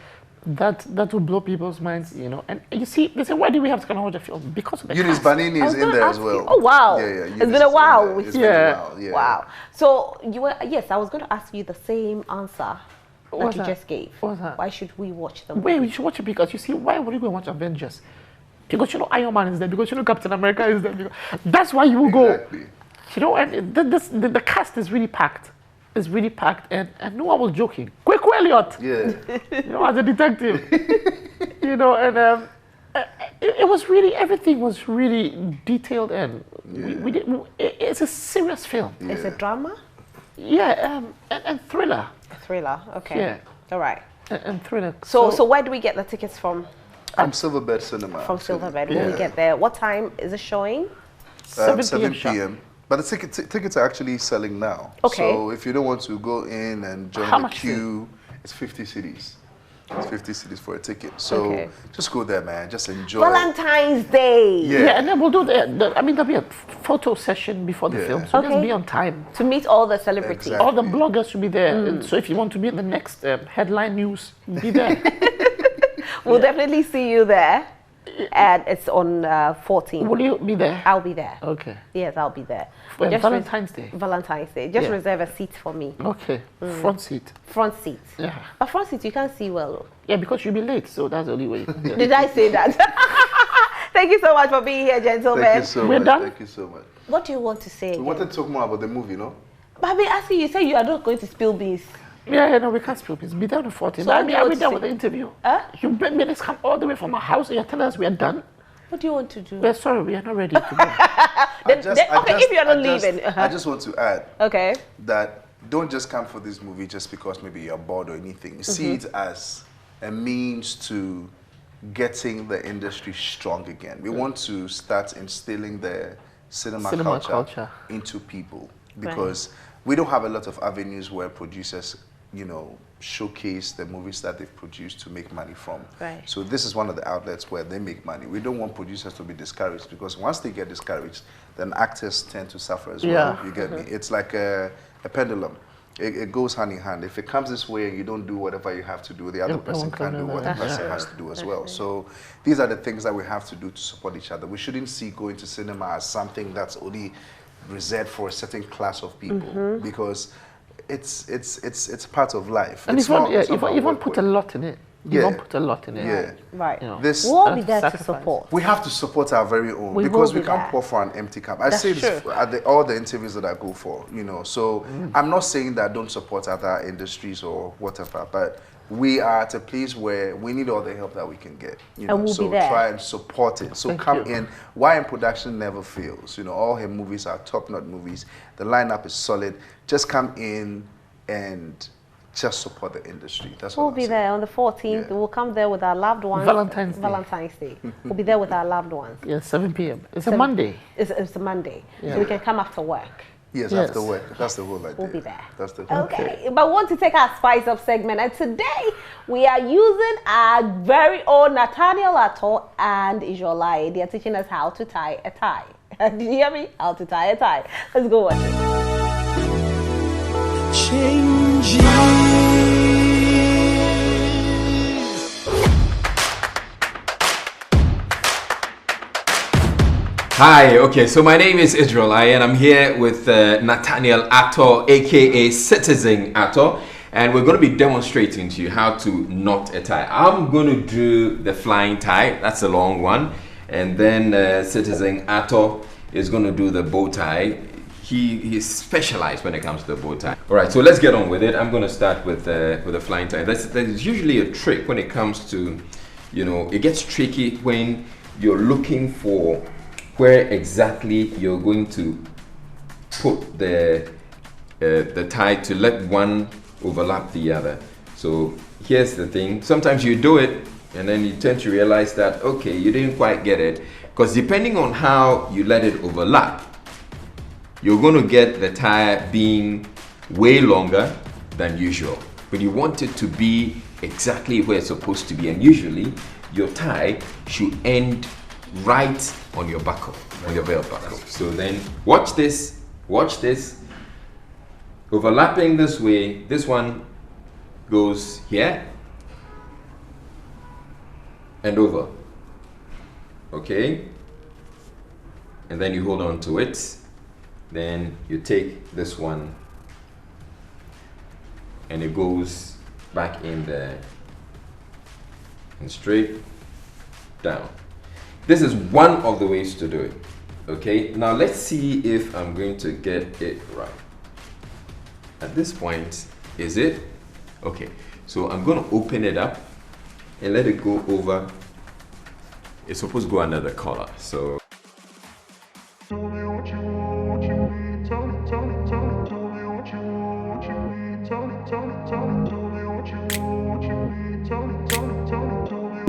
That will blow people's minds, And you see, they say, why do we have to kind of watch a film? Because of the Eunice cast. Banini is in there as well. Oh, wow. Yeah. It's been a while. It's been a while, yeah. Wow. So, I was going to ask you the same answer that you just gave. What's that? Why should we watch the movie? Wait, we should watch it because, you see, why would you go and watch Avengers? Because Iron Man is there, because Captain America is there. That's why you will go. Exactly. And the cast is really packed. It's really packed, and no one was joking. Kweku Elliott, as a detective, and it was really, everything was really detailed, and it's a serious film. Yeah. It's a drama? Yeah, and thriller. Thriller, okay. Yeah. All right. And thriller. So where do we get the tickets from? From Silverbed Cinema. From Silverbed, when we get there. What time is it showing? 7 p.m. But the tickets are actually selling now. Okay. So if you don't want to go in and join the queue, it's 50 cities. It's 50 cities for a ticket. So just go there, man. Just enjoy. Valentine's Day. Yeah, and then we'll do there'll be a photo session before the film. So just be on time. To meet all the celebrities. Exactly. All the bloggers should be there. And so if you want to be in the next headline news, be there. We'll definitely see you there. and it's on 14th. Will you be there? I'll be there. Okay. Yes, I'll be there. When, Just Valentine's Day? Valentine's Day. Just Yeah. reserve a seat for me. Okay. Front seat. Front seat. Yeah. But front seat, you can't see well. Yeah, because you'll be late, so that's the only way. Yeah. Did I say that? Thank you so much for being here, gentlemen. Thank you so We're much. done? Thank you so much. What do you want to say? We wanted to talk more about the movie, no? But I've been asking you, say you are not going to spill beans. Yeah, no, we can't spill this. Be down to 14. So I what do mean, you are we want to done say? with the interview? Huh? You made us come all the way from our house and you're telling us we are done? What do you want to do? We're sorry, we are not ready to go. If you're not leaving. I just want to add Okay. that don't just come for this movie just because maybe you're bored or anything. See it as a means to getting the industry strong again. We want to start instilling the cinema culture into people, because we don't have a lot of avenues where producers, you know, showcase the movies that they've produced to make money from. Right. So this is one of the outlets where they make money. We don't want producers to be discouraged, because once they get discouraged, then actors tend to suffer as well. Yeah. You get me? It's like a pendulum. It goes hand in hand. If it comes this way and you don't do whatever you have to do, the other person can't do what the person has to do as well. So these are the things that we have to do to support each other. We shouldn't see going to cinema as something that's only reserved for a certain class of people, because it's part of life. And Yvonne put a lot in it. Yeah. Yvonne put a lot in it. Yeah. Right. You know, We'll be there to support. We have to support our very own, We because will we be can't there. pour for an empty cup. I say this true. at all the interviews that I go for, you know. So I'm not saying that I don't support other industries or whatever, but we are at a place where we need all the help that we can get. You know, And we'll so be there. try and support it. So Thank come you. in. YM Production never fails. You know, all her movies are top-notch movies. The lineup is solid. Just come in and just support the industry. That's all We'll I'm be saying. there on the 14th. Yeah. We'll come there with our loved ones. Valentine's Day. Valentine's Day. We'll be there with our loved ones. Yeah, 7 p.m. It's a Monday. It's a Monday. Yeah. So we can come after work. Yes, Yes. after work. That's the whole idea. We'll be there. That's the whole Okay, but we want to take our spice up segment, and today we are using our very own Nathaniel Ato and Ijolaye. They are teaching us how to tie a tie. Did you hear me? How to tie a tie. Let's go watch it. Hi, okay, so my name is Ijolaye and I'm here with Nathaniel Ato, aka Citizen Ato, and we're going to be demonstrating to you how to knot a tie. I'm going to do the flying tie, that's a long one, and then Citizen Ato is going to do the bow tie. He's specialized when it comes to the bow tie. All right, so let's get on with it. I'm going to start with the flying tie. There's usually a trick when it comes to, you know, it gets tricky when you're looking for where exactly you're going to put the tie to let one overlap the other. So here's the thing. Sometimes you do it and then you tend to realize that, okay, you didn't quite get it. Because depending on how you let it overlap, you're going to get the tie being way longer than usual. But you want it to be exactly where it's supposed to be. And usually your tie should end right on your buckle, on your belt buckle. So then watch this, overlapping this way. This one goes here and over, okay? And then you hold on to it. Then you take this one and it goes back in there and straight down. This is one of the ways to do it. Okay, now let's see if I'm going to get it right. At this point, is it? Okay, so I'm going to open it up and let it go over. It's supposed to go under the collar. So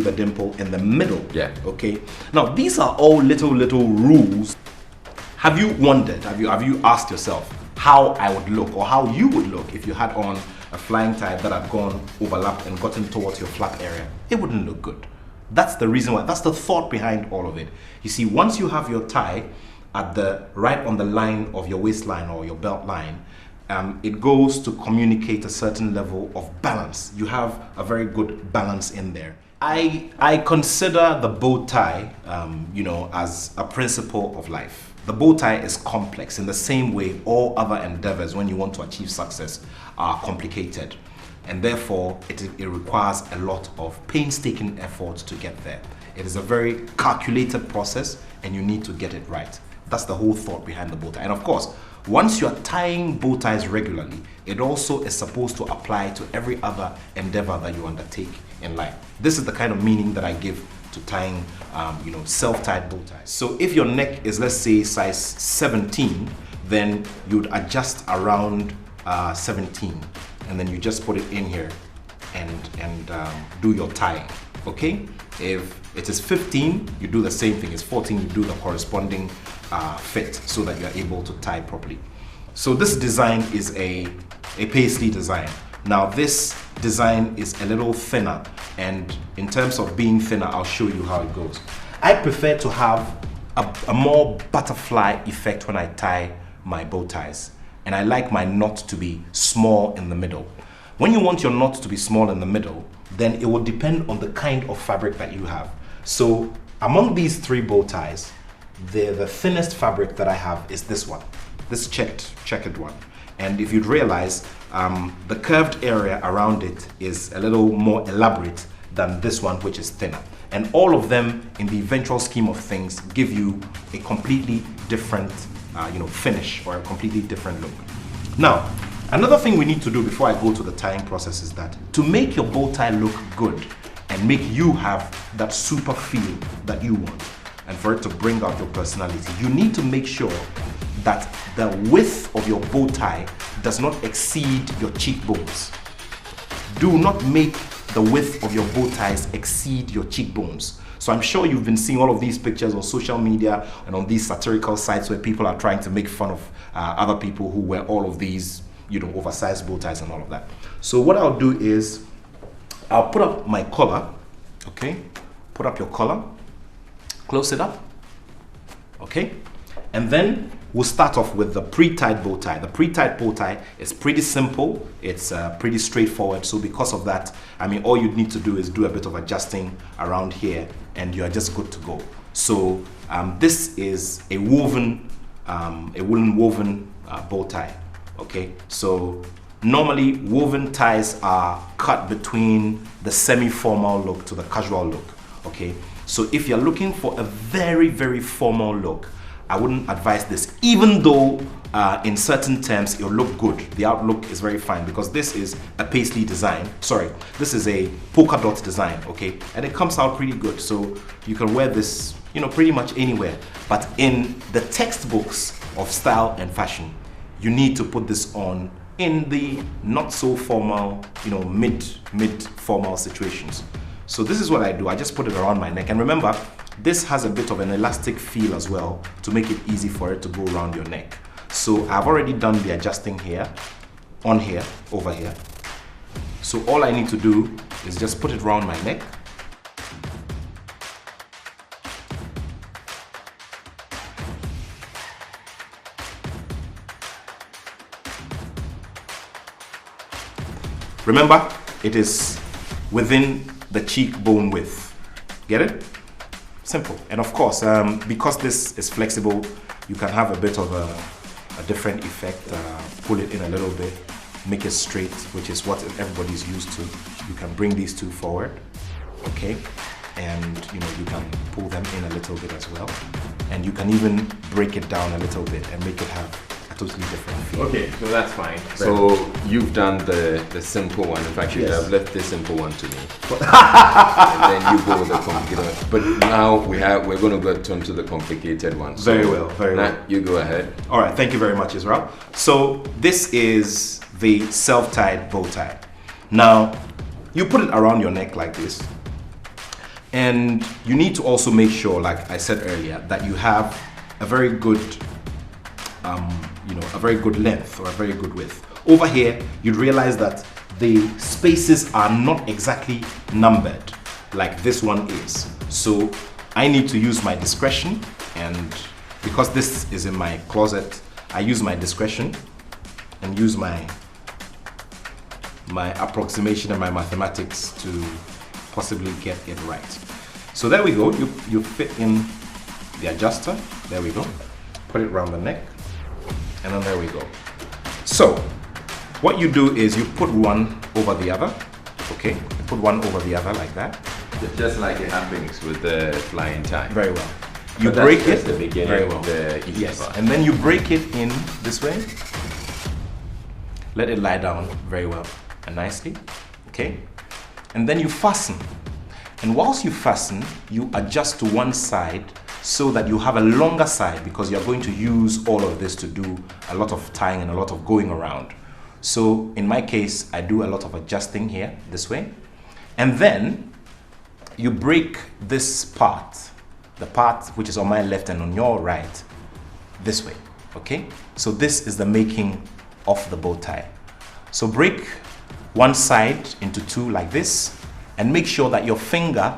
the dimple in the middle. Yeah. Okay. Now these are all little rules. Have you wondered? Have you asked yourself how I would look or how you would look if you had on a flying tie that had gone overlapped and gotten towards your flap area? It wouldn't look good. That's the reason why. That's the thought behind all of it. You see, once you have your tie at the right on the line of your waistline or your belt line, it goes to communicate a certain level of balance. You have a very good balance in there. I consider the bow tie, as a principle of life. The bow tie is complex in the same way all other endeavors when you want to achieve success are complicated. And therefore, it requires a lot of painstaking effort to get there. It is a very calculated process and you need to get it right. That's the whole thought behind the bow tie. And of course, once you're tying bow ties regularly, it also is supposed to apply to every other endeavor that you undertake in life. This is the kind of meaning that I give to tying, self-tied bow ties. So if your neck is, let's say, size 17, then you'd adjust around 17, and then you just put it in here and do your tying. Okay? If it is 15, you do the same thing. It's 14, you do the corresponding fit so that you're able to tie properly. So this design is a paisley design. Now this design is a little thinner, and in terms of being thinner, I'll show you how it goes. I prefer to have a more butterfly effect when I tie my bow ties, and I like my knot to be small in the middle. When you want your knot to be small in the middle, then it will depend on the kind of fabric that you have. So among these three bow ties, the thinnest fabric that I have is this one, this checkered one. And if you'd realize, the curved area around it is a little more elaborate than this one, which is thinner. And all of them, in the eventual scheme of things, give you a completely different finish or a completely different look. Now, another thing we need to do before I go to the tying process is that to make your bow tie look good and make you have that super feel that you want, and for it to bring out your personality, you need to make sure that the width of your bow tie does not exceed your cheekbones. Do not make the width of your bow ties exceed your cheekbones. So I'm sure you've been seeing all of these pictures on social media and on these satirical sites where people are trying to make fun of other people who wear all of these, oversized bow ties and all of that. So what I'll do is I'll put up my collar, okay? Put up your collar, close it up, okay? And then we'll start off with the pre-tied bow tie. The pre-tied bow tie is pretty simple. It's pretty straightforward. So because of that, all you need to do is do a bit of adjusting around here and you're just good to go. So this is a woolen woven bow tie, okay? So normally woven ties are cut between the semi-formal look to the casual look, okay? So if you're looking for a very, very formal look, I wouldn't advise this, even though in certain terms it'll look good. The outlook is very fine because this is a paisley design. Sorry, this is a polka dot design, okay? And it comes out pretty good. So you can wear this, pretty much anywhere. But in the textbooks of style and fashion, you need to put this on in the not so formal, mid formal situations. So this is what I do. I just put it around my neck. And remember, this has a bit of an elastic feel as well to make it easy for it to go around your neck. So I've already done the adjusting here, on here, over here. So all I need to do is just put it around my neck. Remember, it is within the cheekbone width. Get it? Simple. And of course, because this is flexible, you can have a bit of a different effect. Pull it in a little bit, make it straight, which is what everybody's used to. You can bring these two forward, okay? And you can pull them in a little bit as well. And you can even break it down a little bit and make it have a totally different feel. Okay, so that's fine. So you've done the simple one. In fact, you have left the simple one to me. And then you go with the complicated one. But now we're going to go turn to the complicated one. So very well, very well. You go ahead. All right, thank you very much, Israel. So this is the self-tied bow tie. Now, you put it around your neck like this. And you need to also make sure, like I said earlier, that you have a very good a very good length or a very good width. Over here, you'd realize that the spaces are not exactly numbered like this one is. So I need to use my discretion, and because this is in my closet, I use my discretion and use my approximation and my mathematics to possibly get it right. So there we go. You fit in the adjuster. There we go. Put it around the neck, and then there we go. So what you do is you put one over the other. Okay, you put one over the other like that. Just like it happens with the flying tie. Very well. You But break that's it just the beginning very of well. the easy Yes, part. and then you break it in this way. Let it lie down very well and nicely. Okay, and then you fasten. And whilst you fasten, you adjust to one side so that you have a longer side, because you're going to use all of this to do a lot of tying and a lot of going around. So in my case, I do a lot of adjusting here this way, and then you break this part, the part which is on my left and on your right, this way. Okay, so this is the making of the bow tie. So break one side into two like this, and make sure that your finger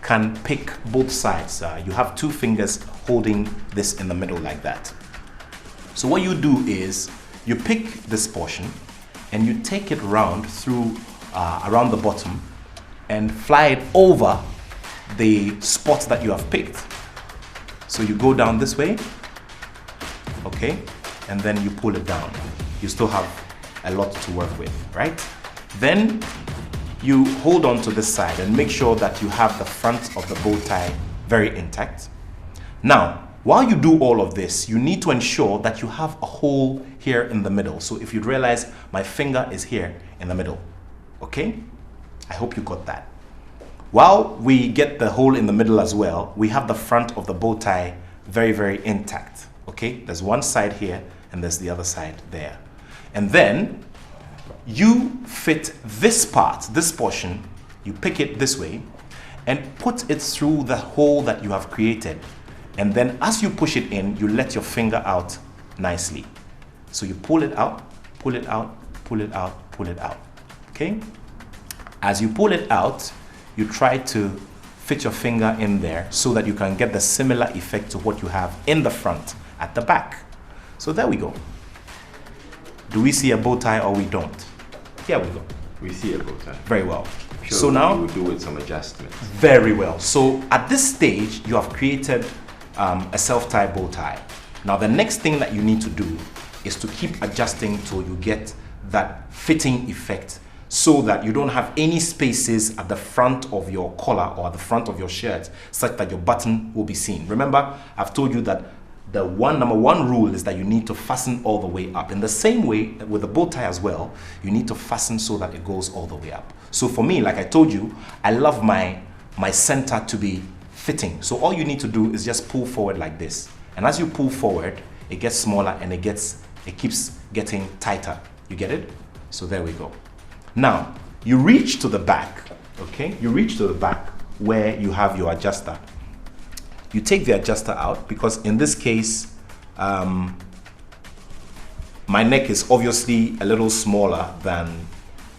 can pick both sides. You have two fingers holding this in the middle like that. So what you do is you pick this portion and you take it round through around the bottom and fly it over the spot that you have picked. So you go down this way, okay, and then you pull it down. You still have a lot to work with, right? Then you hold on to this side and make sure that you have the front of the bow tie very intact. Now, while you do all of this, you need to ensure that you have a hole here in the middle. So if you'd realize, my finger is here in the middle, okay? I hope you got that. While we get the hole in the middle as well, we have the front of the bow tie very, very intact, okay? There's one side here and there's the other side there. And then you fit this part, this portion, you pick it this way and put it through the hole that you have created. And then as you push it in, you let your finger out nicely. So you pull it out, pull it out, pull it out, pull it out, okay? As you pull it out, you try to fit your finger in there so that you can get the similar effect to what you have in the front at the back. So there we go. Do we see a bow tie or we don't? Here we go. We see a bow tie. Very well. Sure, so now we'll do with some adjustments. Very well. So at this stage, you have created a self-tie bow tie. Now the next thing that you need to do is to keep adjusting till you get that fitting effect, so that you don't have any spaces at the front of your collar or at the front of your shirt such that your button will be seen. Remember, I've told you that the number one rule is that you need to fasten all the way up. In the same way with the bow tie as well, you need to fasten so that it goes all the way up. So for me, like I told you, I love my center to be fitting. So all you need to do is just pull forward like this. And as you pull forward, it gets smaller and it keeps getting tighter. You get it? So there we go. Now, you reach to the back, okay? You reach to the back where you have your adjuster. You take the adjuster out because in this case, my neck is obviously a little smaller than,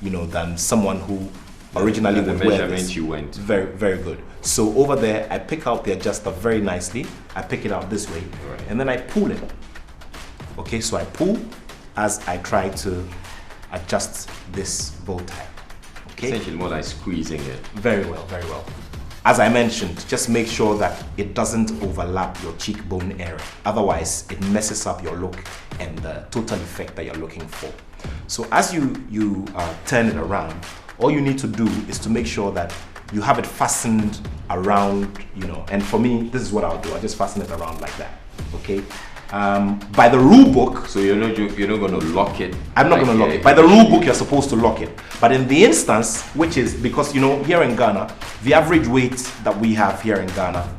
than someone who originally would wear this. You went. Very, very good. So over there, I pick out the adjuster very nicely. I pick it out this way, right, and then I pull it. Okay, so I pull as I try to adjust this bow tie. Okay. Essentially more like squeezing it. Very well, very well. As I mentioned, just make sure that it doesn't overlap your cheekbone area. Otherwise, it messes up your look and the total effect that you're looking for. So as you turn it around, all you need to do is to make sure that you have it fastened around, and for me, this is what I'll do. I just fasten it around like that, okay? By the rule book, so you're not going to lock it. I'm not going to lock it. By the rule book, you're supposed to lock it. But in the instance, which is because here in Ghana, the average weight that we have here in Ghana,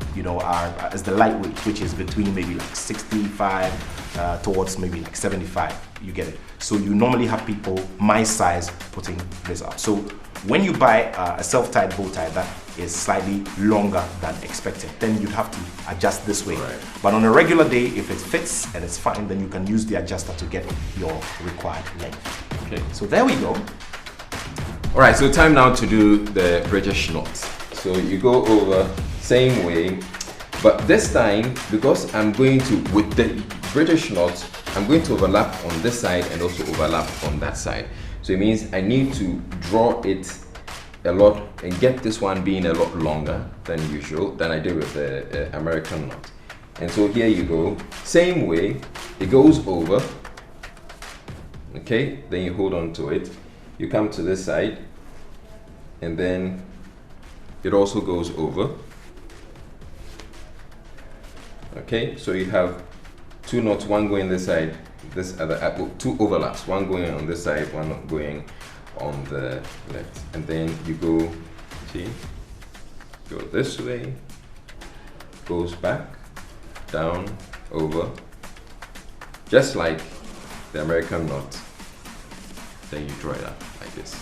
is the lightweight, which is between maybe like 65 towards maybe like 75. You get it. So you normally have people my size putting this up. So when you buy a self-tied bow tie that is slightly longer than expected, then you'd have to adjust this way. Right. But on a regular day, if it fits and it's fine, then you can use the adjuster to get your required length. Okay. So there we go. All right, so time now to do the British knot. So you go over same way, but this time, because I'm going to, with the British knot, I'm going to overlap on this side and also overlap on that side. So it means I need to draw it a lot, and get this one being a lot longer than usual than I did with the American knot. And so here you go, same way, it goes over, okay, then you hold on to it, you come to this side, and then it also goes over. Okay, so you have two knots, one going this side, this other, two overlaps, one going on this side, one going on the left, and then you go, see, go this way, goes back, down, over, just like the American knot. Then you draw it up like this,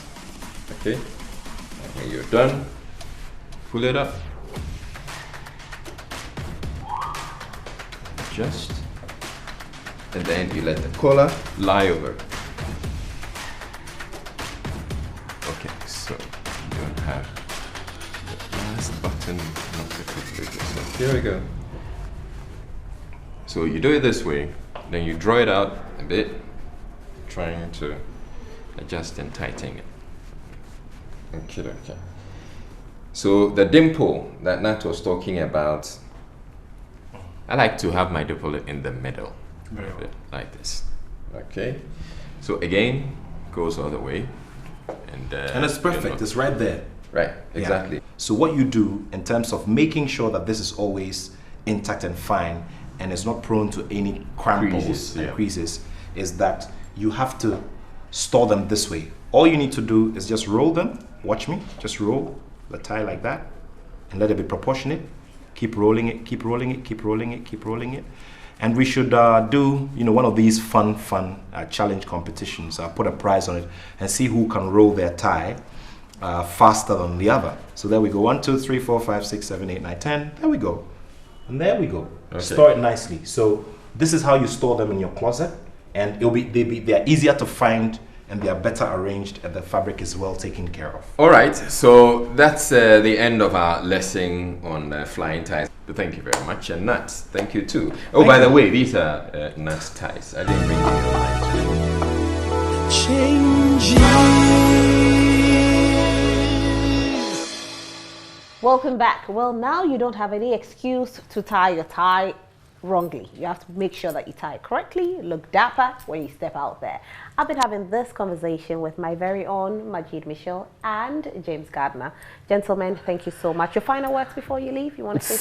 okay? And when you're done, pull it up, adjust, and then you let the collar lie over. Okay, so you don't have the last button not to click. So here we go. So you do it this way, then you draw it out a bit, trying to adjust and tighten it. Okay. So the dimple that Nat was talking about, I like to have my dimple in the middle, a bit like this. Okay. So again, goes all the way, and it's perfect. It's right there. Right. Exactly. Yeah. So what you do in terms of making sure that this is always intact and fine, and it's not prone to any crumples and creases, is that you have to store them this way. All you need to do is just roll them. Watch me. Just roll the tie like that, and let it be proportionate. Keep rolling it. Keep rolling it. Keep rolling it. Keep rolling it. And we should do, one of these fun challenge competitions. Put a prize on it and see who can roll their tie faster than the other. So there we go. 1, 2, 3, 4, 5, 6, 7, 8, 9, 10. There we go. And there we go. Okay. Store it nicely. So this is how you store them in your closet, and they're easier to find, and they are better arranged, and the fabric is well taken care of. All right, so that's the end of our lesson on flying ties. Thank you very much, and Nat, thank you too. Oh, by the way, these are Nat's ties. I didn't bring them Welcome back. Well, now you don't have any excuse to tie your tie wrongly. You have to make sure that you tie it correctly, look dapper when you step out there. I've been having this conversation with my very own Majid, Michel, and James Gardiner. Gentlemen, thank you so much. Your final words before you leave? You want to say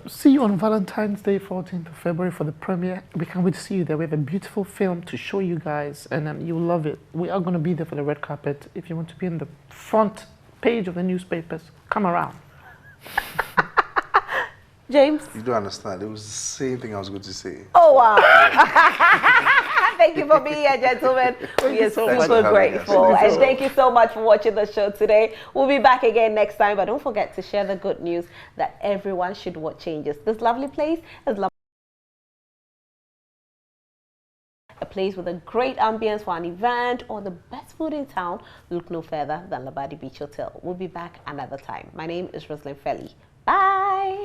See you on Valentine's Day, 14th of February for the premiere. We can't wait to see you there. We have a beautiful film to show you guys, and you'll love it. We are going to be there for the red carpet. If you want to be in the front page of the newspapers, come around. James? You don't understand. It was the same thing I was going to say. Oh, wow. Thank you for being here, gentlemen. We are super grateful. And thank you so much for watching the show today. We'll be back again next time. But don't forget to share the good news that everyone should watch Changes. This lovely place is a place with a great ambience for an event or the best food in town. Look no further than Labadi Beach Hotel. We'll be back another time. My name is Rosalind Felly. Bye.